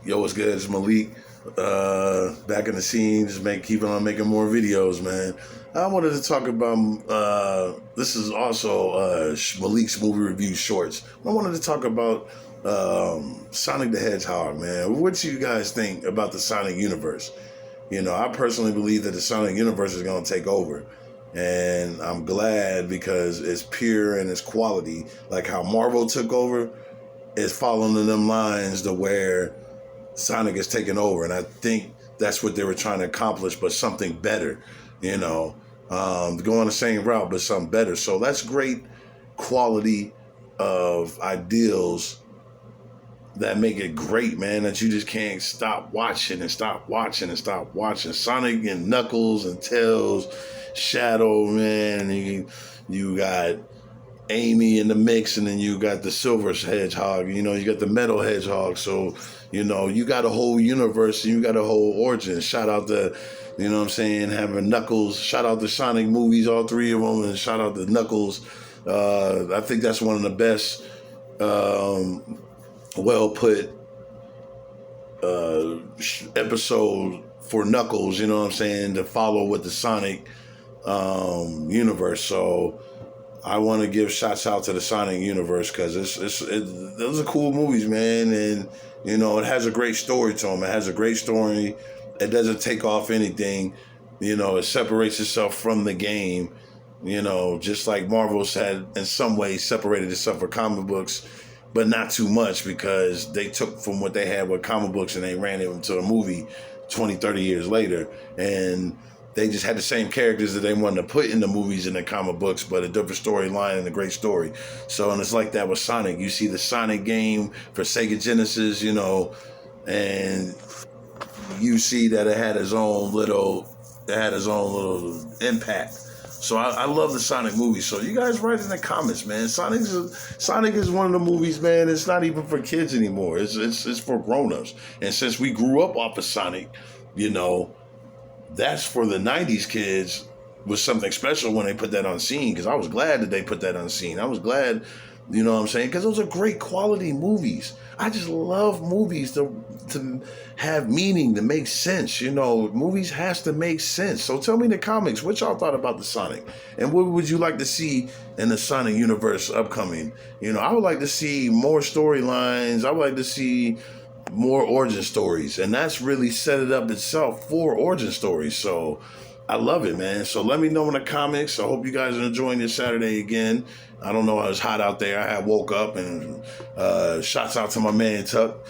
Yo, what's good? It's Malik. Back in the scene, just keeping on making more videos, man. I wanted to talk about, this is also Malik's movie review shorts. I wanted to talk about Sonic the Hedgehog, man. What do you guys think about the Sonic universe? You know, I personally believe that the Sonic universe is going to take over. And I'm glad because it's pure and it's quality. Like how Marvel took over, it's following them lines to where Sonic is taking over. And I think that's what they were trying to accomplish, but something better, you know, going the same route, but something better. So that's great quality of ideals that make it great, man, that you just can't stop watching and stop watching and stop watching. Sonic and Knuckles and Tails, Shadow, man, and you got Amy in the mix, and then you got the Silver Hedgehog, you know, you got the Metal Hedgehog. So, you know, you got a whole universe and you got a whole origin. Shout out to, you know what I'm saying, having Knuckles. Shout out to Sonic movies, all three of them, and shout out to Knuckles. I think that's one of the best, well put episode for Knuckles, you know what I'm saying, to follow with the Sonic universe. So I want to give shots out to the Sonic universe because those are cool movies, man. And, you know, it has a great story to them. It has a great story. It doesn't take off anything. You know, it separates itself from the game. You know, just like Marvel's had in some ways separated itself from comic books, but not too much because they took from what they had with comic books and they ran it into a movie 20, 30 years later. And they just had the same characters that they wanted to put in the movies and the comic books, but a different storyline and a great story. So, and it's like that with Sonic. You see the Sonic game for Sega Genesis, you know, and you see that it had its own little impact. So I love the Sonic movies. So you guys write in the comments, man. Sonic is one of the movies, man. It's not even for kids anymore. It's for grown-ups. And since we grew up off of Sonic, you know, that's for the 90s kids was something special when they put that on scene, because I was glad that they put that on scene. I was glad, you know what I'm saying, because those are great quality movies. I just love movies to have meaning, to make sense. You know, movies has to make sense. So tell me in the comments what y'all thought about the Sonic, and what would you like to see in the Sonic universe upcoming. You know, I would like to see more storylines. I would like to see more origin stories, and that's really set it up itself for origin stories. So I love it, man. So let me know in the comments. I hope you guys are enjoying this Saturday again. I don't know, it was hot out there. I had woke up, and shouts out to my man Tuck.